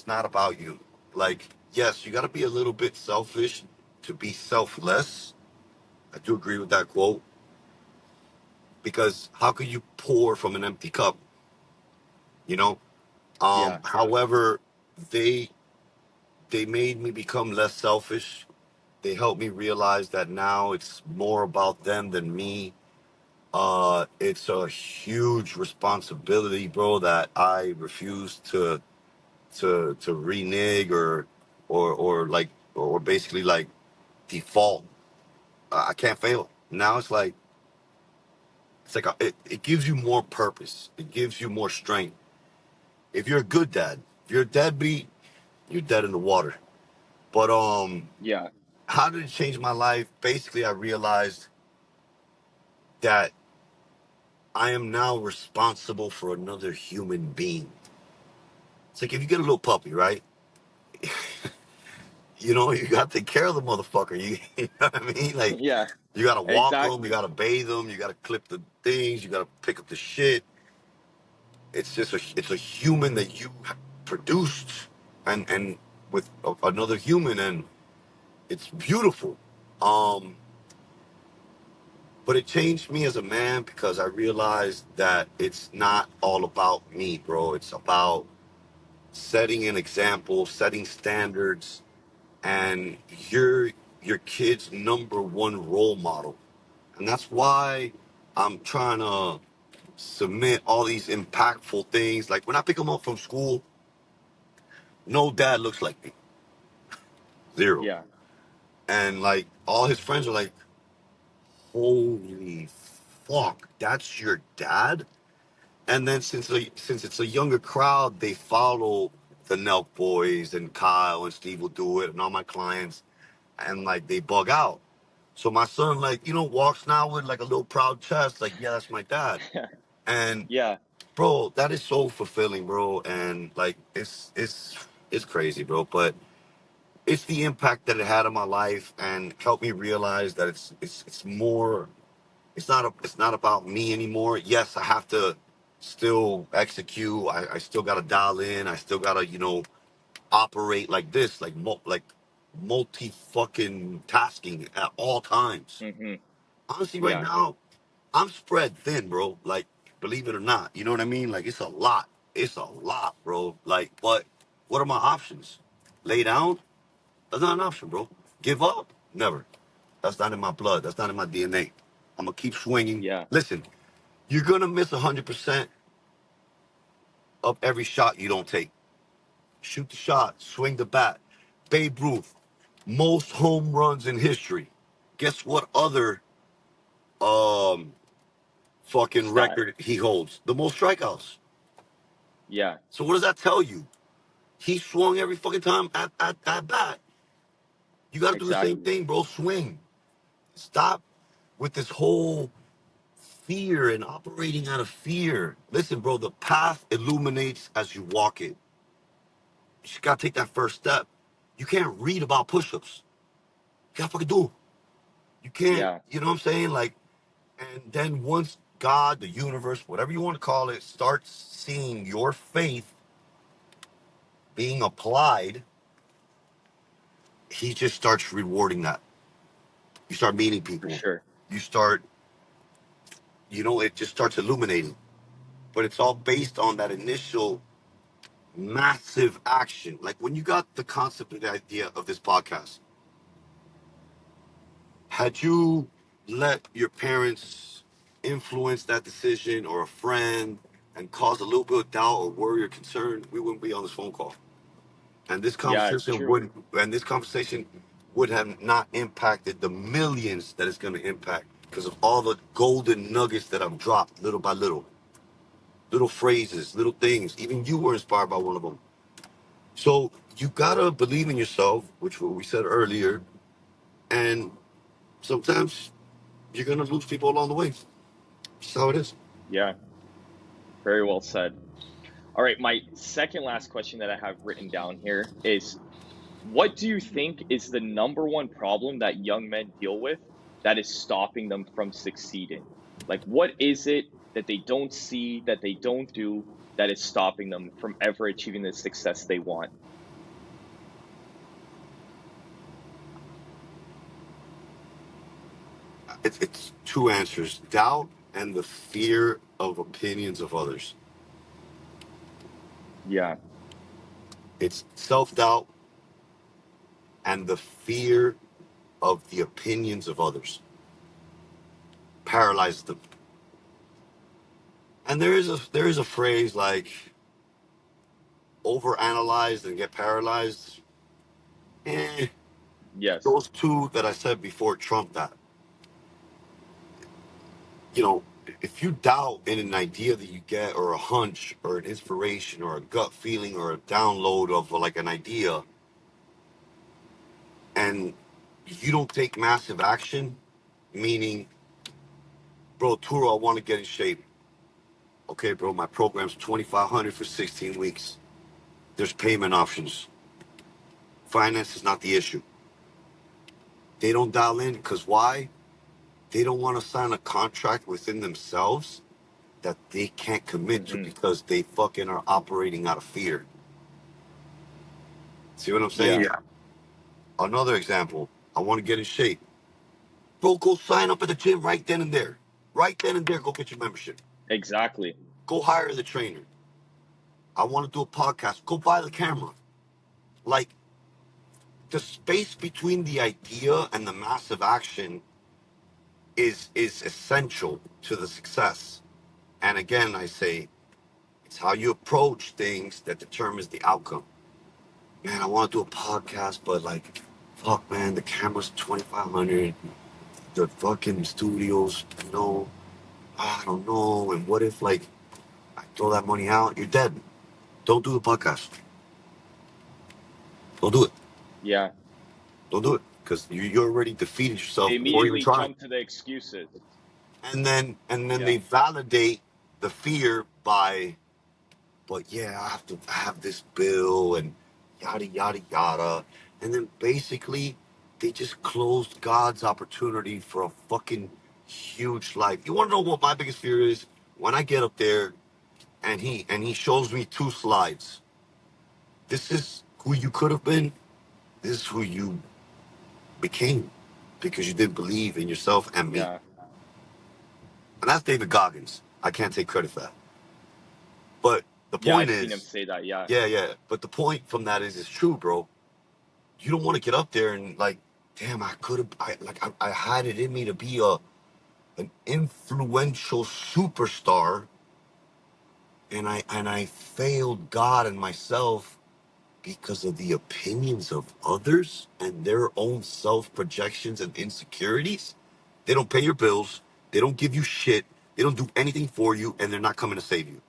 not about you. Like, yes, you got to be a little bit selfish to be selfless. I do agree with that quote because how could you pour from an empty cup? You know. yeah, However, they they made me become less selfish. They helped me realize that now it's more about them than me. It's a huge responsibility, bro, that I refuse to renege or like or basically like default. I can't fail. Now it gives you more purpose. It gives you more strength. If you're a good dad, if you're a deadbeat, you're dead in the water. But yeah, how did it change my life? Basically, I realized that I am now responsible for another human being. It's like if you get a little puppy, right? You got to take care of the motherfucker. You know what I mean? Like, yeah, you got to walk them, you exactly. got to bathe them, you got to clip the things, you got to pick up the shit. It's a human that you produced and with another human, and it's beautiful. Um, but it changed me as a man because I realized that it's not all about me, bro. It's about setting an example, setting standards, and you're your kid's number one role model. And that's why I'm trying to submit all these impactful things. Like when I pick them up from school, no dad looks like me. Zero. Yeah, And like all his friends are like, holy fuck, that's your dad? And then since it's a younger crowd, they follow the Nelk boys and Kyle and Steve will do it and all my clients and like they bug out. So my son like, walks now with like a little proud chest, like, yeah, that's my dad. And yeah. bro, that is so fulfilling, bro. And like it's crazy, bro. But it's the impact that it had on my life and helped me realize that it's more it's not about me anymore. Yes, I have to still execute. I still gotta dial in. I still gotta, operate like this, like multi fucking tasking at all times. Hmm. Honestly, right Yeah, now, I'm spread thin, bro. Like believe it or not. You know what I mean? Like, it's a lot. It's a lot, bro. Like, but what are my options? Lay down? That's not an option, bro. Give up? Never. That's not in my blood. That's not in my DNA. I'm gonna keep swinging. Yeah. Listen, you're gonna miss 100% of every shot you don't take. Shoot the shot, swing the bat. Babe Ruth, most home runs in history. Guess what other um fucking Stat. record he holds? The most strikeouts. Yeah. So what does that tell you? He swung every fucking time at bat. You got to do the same Exactly. thing, bro. Swing. Stop with this whole fear and operating out of fear. Listen, bro, the path illuminates as you walk it. You just got to take that first step. You can't read about push-ups. You got to fucking do 'em. You can't, Yeah. you know what I'm saying? Like, and then once God, the universe, whatever you want to call it, starts seeing your faith being applied, he just starts rewarding that. You start meeting For people. sure. You start, it just starts illuminating. But it's all based on that initial massive action. Like when you got the concept and the idea of this podcast, had you let your parents influence that decision or a friend and cause a little bit of doubt or worry or concern, we wouldn't be on this phone call. And this Yeah, it's conversation true. would have not impacted the millions that it's going to impact because of all the golden nuggets that I've dropped little by little phrases, little things. Even you were inspired by one of them. So you gotta believe in yourself, which what we said earlier, and sometimes you're gonna lose people along the way. That's how it is. Yeah. Very well said. All right. My second last question that I have written down here is, what do you think is the number one problem that young men deal with that is stopping them from succeeding? Like, what is it that they don't see, that they don't do, that is stopping them from ever achieving the success they want? It's two answers: doubt and the fear of opinions of others. Yeah. It's self-doubt and the fear of the opinions of others paralyzes them. And there is a phrase like overanalyzed and get paralyzed. Eh, Yes. those two that I said before trump that. You know, if you doubt in an idea that you get or a hunch or an inspiration or a gut feeling or a download of like an idea and you don't take massive action, meaning, bro, Turo, I want to get in shape. Okay, bro, my program's 2,500 for 16 weeks. There's payment options. Finance is not the issue. They don't dial in because why? They don't want to sign a contract within themselves that they can't commit to Hmm. because they fucking are operating out of fear. See what I'm saying? Yeah. Yeah. Another example. I want to get in shape. Bro, go sign up at the gym right then and there. Right then and there, go get your membership. Exactly. Go hire the trainer. I want to do a podcast. Go buy the camera. Like the space between the idea and the massive action is essential to the success. And again, I say it's how you approach things that determines the outcome. Man, I want to do a podcast, but like, fuck, man, the camera's 2,500. The fucking studios, I don't know. And what if like I throw that money out? You're dead. Don't do the podcast. Don't do it. Yeah. Don't do it because you already defeated They yourself before you even immediately trying. jump to the excuses. And then Yeah. they validate the fear by, but yeah, I have this bill and yada yada yada, and then basically they just closed God's opportunity for a fucking huge life. You want to know what my biggest fear is? When I get up there and he shows me two slides. This is who you could have been. This is who you became because you didn't believe in yourself and me. Yeah. And that's David Goggins. I can't take credit for that. But the Yeah, point I've seen him is, say that. Yeah. yeah, yeah. But the point from that is, it's true, bro. You don't want to get up there and like, damn, I could have, I had it in me to be an influential superstar, and I failed God and myself because of the opinions of others and their own self projections and insecurities. They don't pay your bills. They don't give you shit. They don't do anything for you, and they're not coming to save you.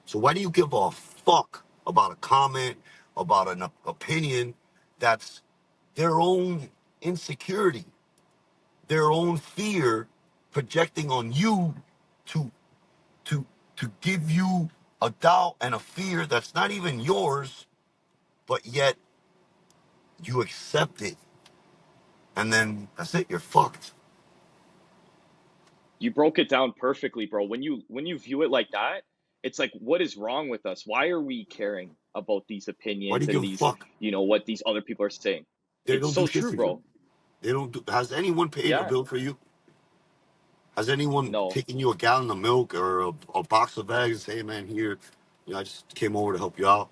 So why do you give a fuck about a comment, about an opinion that's their own insecurity, their own fear projecting on you to to to give you a doubt and a fear that's not even yours, but yet you accept it, and then that's it. You're fucked. You broke it down perfectly, bro. When you view it like that, it's like, what is wrong with us? Why are we caring about these Why do opinions you and give a these, fuck? what these other people are saying? They It's don't do so shit true, for you. bro. They don't do. Has anyone paid a Yeah. bill for you? Has anyone No. taken you a gallon of milk or a box of eggs and say, hey, man, here, I just came over to help you out?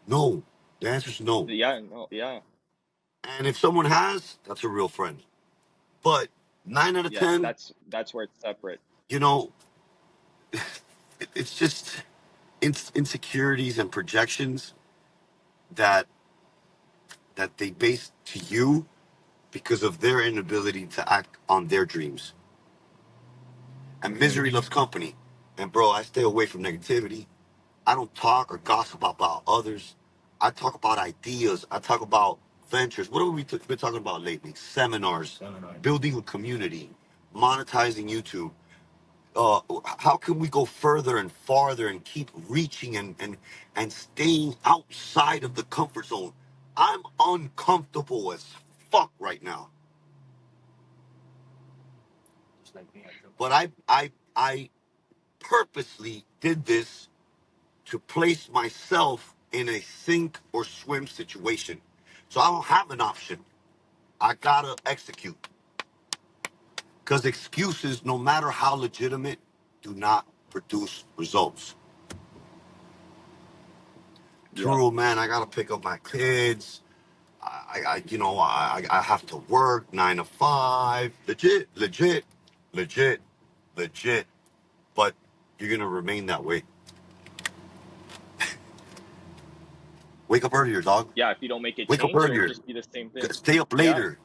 No. The answer is no. Yeah, no, yeah. And if someone has, that's a real friend. But 9 out of Yeah, 10, that's where it's separate. you know, it's just insecurities and projections that they base to you because of their inability to act on their dreams. And Hmm. misery loves company. And bro, I stay away from negativity. I don't talk or gossip about others. I talk about ideas. I talk about ventures. What have we been talking about lately? Seminars, building a community, monetizing YouTube. How can we go further and farther and keep reaching and staying outside of the comfort zone? I'm uncomfortable as fuck right now. But I purposely did this to place myself in a sink or swim situation. So I don't have an option. I gotta execute. Because excuses, no matter how legitimate, do not produce results. Yeah. True, man, I gotta pick up my kids. I have to work 9 to 5. Legit, legit, legit, legit. But you're gonna remain that way. Wake up earlier, dog. Yeah, if you don't make a Wake up change, it'll earlier. just be the same thing. Stay up Yeah, later.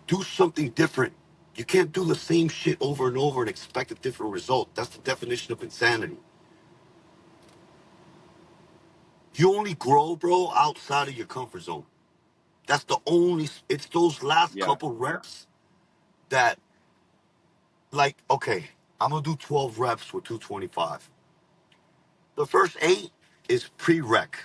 Do something different. You can't do the same shit over and over and expect a different result. That's the definition of insanity. You only grow, bro, outside of your comfort zone. That's the only, it's those last yeah, couple reps that, like, okay, I'm gonna do 12 reps with 225. The first 8 is prereq.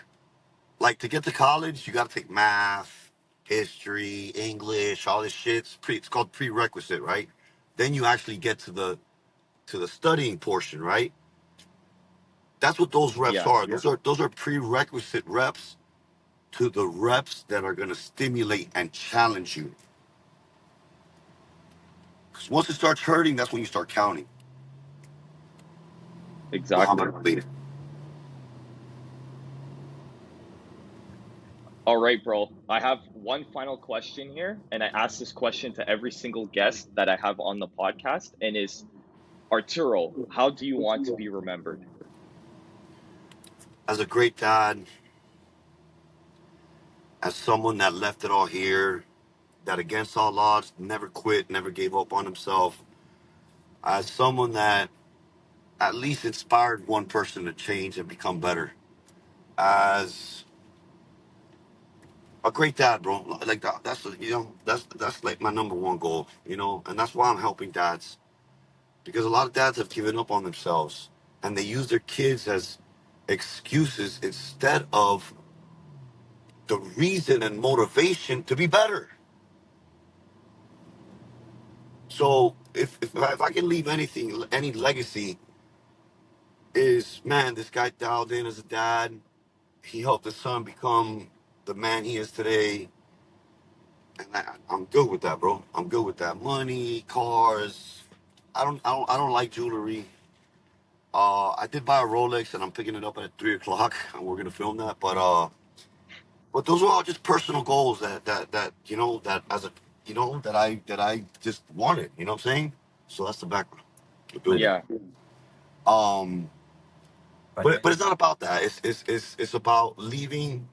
Like, to get to college, you gotta take math, history, English, all this shit. It's called prerequisite, right? Then you actually get to the studying portion, right? That's what those reps yeah. are. Those are prerequisite reps to the reps that are going to stimulate and challenge you. Because once it starts hurting, that's when you start counting. Exactly. Muhammad Ali. All right, bro. I have one final question here, and I ask this question to every single guest that I have on the podcast, and is Arturo, how do you want to be remembered? As a great dad, as someone that left it all here, that against all odds never quit, never gave up on himself, as someone that at least inspired one person to change and become better, as a great dad, bro. Like that's that's like my number one goal, and that's why I'm helping dads, because a lot of dads have given up on themselves and they use their kids as excuses instead of the reason and motivation to be better. So if I can leave anything, any legacy, is, man, this guy dialed in as a dad. He helped his son become the man he is today. And I'm good with that, bro. I'm good with that. Money, cars. I don't like jewelry. I did buy a Rolex, and I'm picking it up at 3 o'clock, and we're gonna film that. But those are all just personal goals that that as a that I just wanted. You know what I'm saying? So that's the background. The building. Yeah, Um, but it's not about that. It's about leaving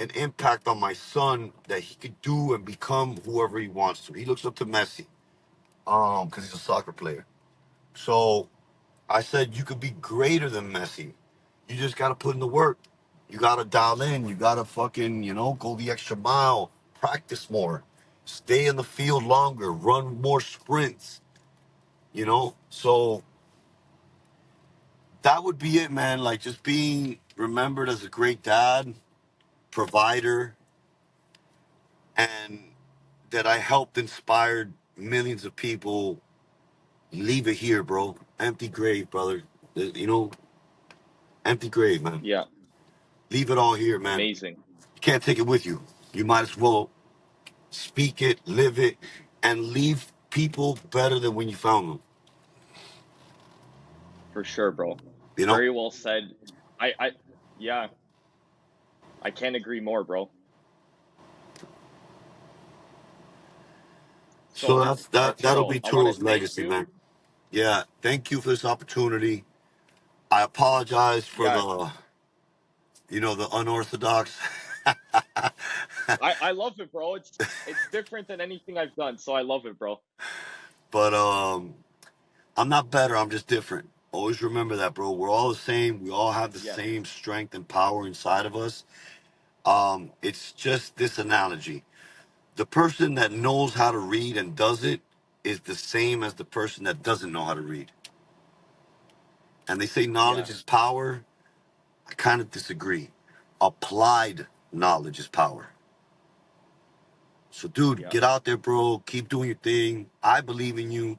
an impact on my son that he could do and become whoever he wants to. He looks up to Messi, because he's a soccer player. So I said you could be greater than Messi. You just gotta put in the work. You gotta dial in. You gotta fucking, go the extra mile, practice more, stay in the field longer, run more sprints, So that would be it, man. Like just being remembered as a great dad, provider, and that I helped inspire millions of people. Leave it here, bro. Empty grave, brother. You know, empty grave, man. yeah, Leave it all here, man. amazing. You can't take it with you. You might as well speak it, live it, and leave people better than when you found them. For sure, bro. You know. Very well said. I yeah, I can't agree more, bro. So So, that's that. That'll Arturo, be I want to Turo's thank legacy, you. man. Yeah. Thank you for this opportunity. I apologize for Yeah, the unorthodox. I love it, bro. It's different than anything I've done, so I love it, bro. But I'm not better. I'm just different. Always remember that, bro. We're all the same. We all have the Yes. same strength and power inside of us. It's just this analogy. The person that knows how to read and does it is the same as the person that doesn't know how to read. And they say Yeah. knowledge is power. I kind of disagree. Applied knowledge is power. So, dude, Yeah. get out there, bro. Keep doing your thing. I believe in you.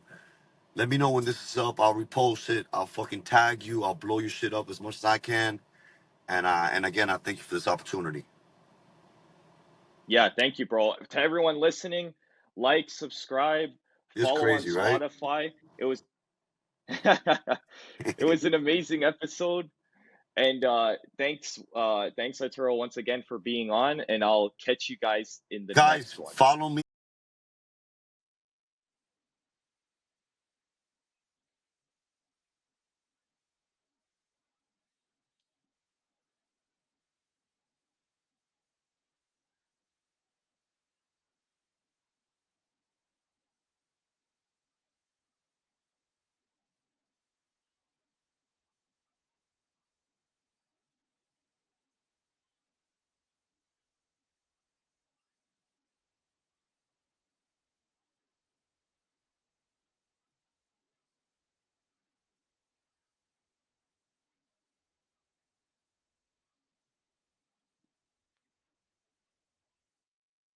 Let me know when this is up. I'll repost it. I'll fucking tag you. I'll blow your shit up as much as I can. And again, I thank you for this opportunity. Yeah, thank you, bro. To everyone listening, like, subscribe, It's follow on crazy, right? Spotify. It was it was an amazing episode. And thanks Arturo once again for being on, and I'll catch you guys in the Guys, next one. follow me.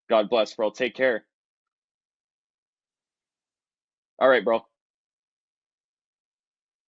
God bless, bro. Take care. All right, bro.